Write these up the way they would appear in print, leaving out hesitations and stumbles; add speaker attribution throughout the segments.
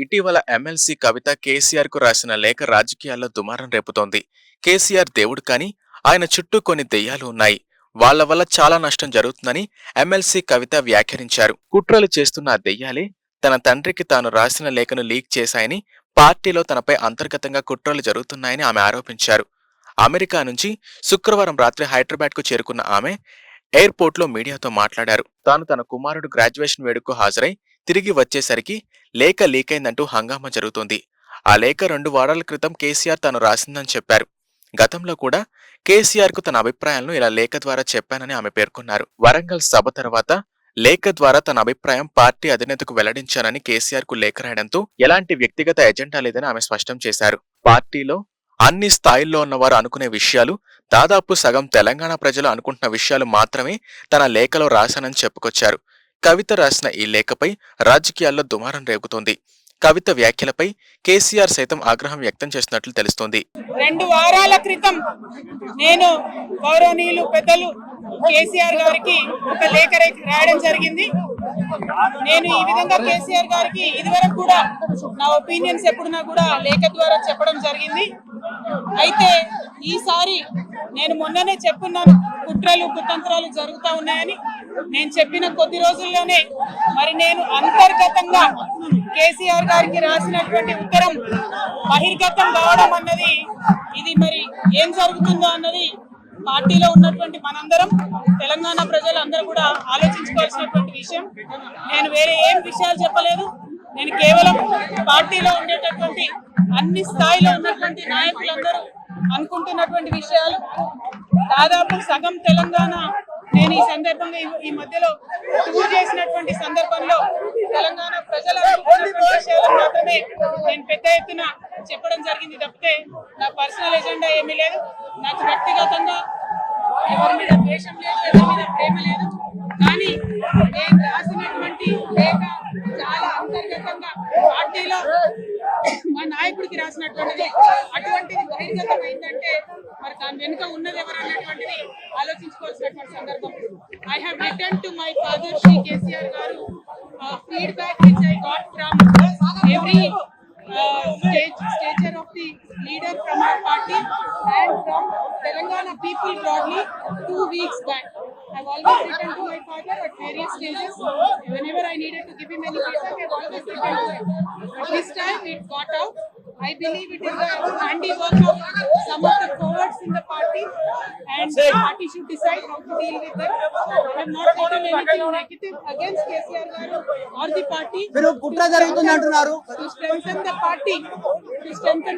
Speaker 1: ఇటీవల ఎమ్మెల్సీ కవిత కేసీఆర్ కు రాసిన లేఖ రాజకీయాల్లో దుమారం రేపుతోంది. కేసీఆర్ దేవుడు కాని ఆయన చుట్టూ కొన్ని దెయ్యాలు ఉన్నాయి. వాళ్ల వల్ల చాలా నష్టం జరుగుతుందని ఎమ్మెల్సీ కవిత వ్యాఖ్యానించారు. కుట్రలు చేస్తున్న ఆ దెయ్యాలే తన తండ్రికి తాను రాసిన లేఖను లీక్ చేశాయని, పార్టీలో తనపై అంతర్గతంగా కుట్రలు జరుగుతున్నాయని ఆమె ఆరోపించారు. అమెరికా నుంచి శుక్రవారం రాత్రి హైదరాబాద్ కు చేరుకున్న ఆమె ఎయిర్పోర్ట్లో మీడియాతో మాట్లాడారు. తాను తన కుమారుడు గ్రాడ్యుయేషన్ వేడుకకు హాజరై తిరిగి వచ్చేసరికి లేఖ లీకైందంటూ హంగామా జరుగుతోంది. ఆ లేఖ 2 వారాల క్రితం కేసీఆర్ తాను రాసిందని చెప్పారు. గతంలో కూడా కేసీఆర్ కు తన అభిప్రాయాలను ఇలా లేఖ ద్వారా చెప్పానని ఆమె పేర్కొన్నారు. వరంగల్ సభ తర్వాత లేఖ ద్వారా తన అభిప్రాయం పార్టీ అధినేతకు వెల్లడించానని కేసీఆర్ కు లేఖ రాయడంతో ఎలాంటి వ్యక్తిగత ఎజెండా లేదని ఆమె స్పష్టం చేశారు. పార్టీలో అన్ని స్థాయిల్లో ఉన్నవారు అనుకునే విషయాలు, దాదాపు సగం తెలంగాణ ప్రజలు అనుకుంటున్న విషయాలు మాత్రమే తన లేఖలో రాశానని చెప్పుకొచ్చారు. కవిత రాసిన ఈ లేఖపై రాజకీయాల్లో దుమారం రేగుతోంది. కవిత వ్యాఖ్యలపై కేసీఆర్ సైతం ఆగ్రహం వ్యక్తం చేస్తున్నట్లు తెలుస్తోంది.
Speaker 2: 2 వారాల క్రితం నేను గౌరవనీయులు పెద్దలు కేసీఆర్ గారికి ఒక లేఖ రాయడం జరిగింది. నేను ఈ విధంగా కేసీఆర్ గారికి ఇదివరకు కూడా నా ఒపీనియన్స్ ఎప్పుడున్నా కూడా లేఖ ద్వారా చెప్పడం జరిగింది. అయితే ఈసారి నేను మొన్ననే చెప్పున్నాను, కుట్రలు కుతంత్రాలు జరుగుతూ ఉన్నాయని. నేను చెప్పిన కొద్ది రోజుల్లోనే మరి నేను అంతర్గతంగా కేసీఆర్ గారికి రాసినటువంటి ఉత్తరం బహిర్గతం కావడం అన్నది, ఇది మరి ఏం జరుగుతుందో అన్నది పార్టీలో ఉన్నటువంటి మనందరం, తెలంగాణ ప్రజలందరూ కూడా ఆలోచించుకోవాల్సినటువంటి విషయం. నేను వేరే ఏం విషయాలు చెప్పలేదు. నేను కేవలం పార్టీలో ఉండేటటువంటి అన్ని స్థాయిలో ఉన్నటువంటి నాయకులందరూ అనుకుంటున్నటువంటి విషయాలు. దాదాపు సగం తెలంగాణ నేను ఈ సందర్భంగా ఈ మధ్యలో టూర్ చేసినటువంటి సందర్భంలో తెలంగాణ ప్రజల విషయాలు మాత్రమే నేను పెద్ద ఎత్తున చెప్పడం జరిగింది తప్పితే నా పర్సనల్ ఎజెండా ఏమీ లేదు. నాకు వ్యక్తిగతంగా ఎవరి మీద ద్వేషం లేదు, ఎవరి మీద ప్రేమ లేదు. కానీ నేను రాసినటువంటి లేఖ చాలా అంతర్గతంగా పార్టీలో మా నాయకుడికి రాసినటువంటిది. అటువంటిది బహిర్గతం అయిందంటే మరి దాని వెనుక ఉన్నది ఎవరు అన్నటువంటిది ఆలోచించుకోవాల్సినటువంటి సందర్భం. I have return to my father Shri KCR గారు feedback which I got from every stature of the leader from our party and from Telangana people broadly 2 weeks back. I've always written to my father at various stages. Whenever I needed to give him any feedback, I've always written to him. But this time it got out. I believe it is the handiwork of some of the cowards in the party, and the party should decide how to deal with them. I have not written anything negative against KCR garu or the party. To strengthen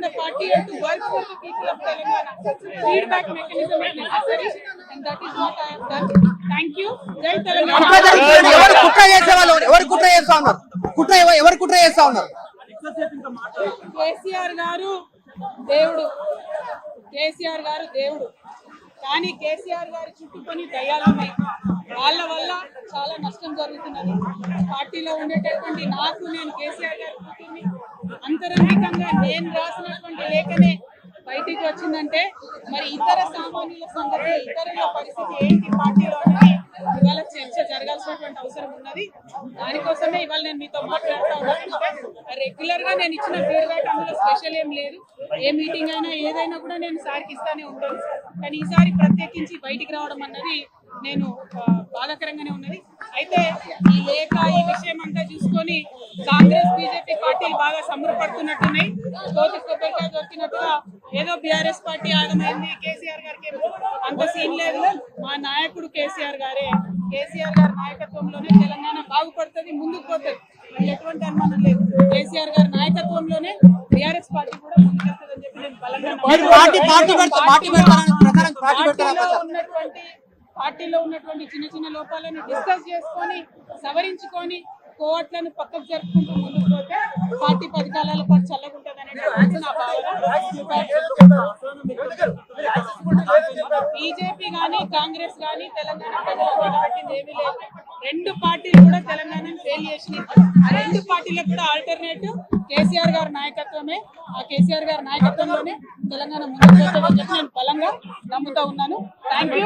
Speaker 2: the party, and to work for the people of Telangana. Feedback mechanism is necessary, and that is what I have done. Thank you. Jai Telangana. KCR గారు దేవుడు, కేసీఆర్ గారు దేవుడు. కానీ కేసీఆర్ గారి చుట్టూ కొన్ని దయ్యాలు ఉన్నాయి. వాళ్ళ వల్ల చాలా నష్టం జరుగుతున్నది. పార్టీలో ఉండేటటువంటి నాకు, నేను కేసీఆర్ గారి కూతుర్ని, అంతరంగికంగా నేను రాసినటువంటి లేఖనే బయటికి వచ్చిందంటే మరి ఇతర సామాన్యుల సంగతి, ఇతరుల పరిస్థితి ఏంటి పార్టీలో అనేది ఇవాళ చర్చ జరగాల్సినటువంటి అవసరం ఉన్నది. దానికోసమే ఇవాళ నేను మీతో మాట్లాడుతూ ఉన్నాను. రెగ్యులర్ గా నేను ఇచ్చిన ఫీడ్బ్యాక్ అందులో స్పెషల్ ఏం లేదు. ఏ మీటింగ్ అయినా ఏదైనా కూడా నేను సార్కి ఇస్తానే ఉంటాను. కానీ ఈసారి ప్రత్యేకించి బయటికి రావడం అన్నది నేను బాధాకరంగానే ఉన్నది. అయితే ఈ లేఖ, ఈ విషయం అంతా చూసుకొని కాంగ్రెస్ బీజేపీ పార్టీలు బాగా సంబరపడుతున్నట్టున్నాయి. కోతి కొబ్బరికాయ దొరికినట్టుగా ఏదో బీఆర్ఎస్ పార్టీ ఆగమైంది, కేసీఆర్ గారికి అంత సీన్ లేదు. మా నాయకుడు కేసీఆర్ గారే, కేసీఆర్ గారి నాయకత్వంలోనే తెలంగాణ బాగుపడుతుంది, ముందుకు పోతుంది. ఎటువంటి అనుమానం లేదు. కేసీఆర్ గారి నాయకత్వంలోనే బీఆర్ఎస్ పార్టీ కూడా ముందుకెళ్తుందని చెప్పి నేను బలంగా పార్టీలో ఉన్నటువంటి చిన్న చిన్న లోపాలను డిస్కస్ చేసుకొని సవరించుకొని కోవట్లను పక్కకు జరుపుకుంటూ ముందుకు పోతే పార్టీ 10 కాలాల పాటు చల్లగుంటుంది అనేటువంటి నా భావన. బీజేపీ గానీ కాంగ్రెస్ గానీ తెలంగాణ ప్రజలకు పెట్టింది ఏమీ లేదు. 2 పార్టీలు కూడా తెలంగాణను ఫెయిల్ చేసినాయి. ఆ 2 పార్టీలకు కూడా ఆల్టర్నేటివ్ కేసీఆర్ గారి నాయకత్వమే. ఆ కేసీఆర్ గారి నాయకత్వంలోనే తెలంగాణ ముందుకు పోతుందని చెప్పి నేను బలంగా నమ్ముతా ఉన్నాను. Thank you.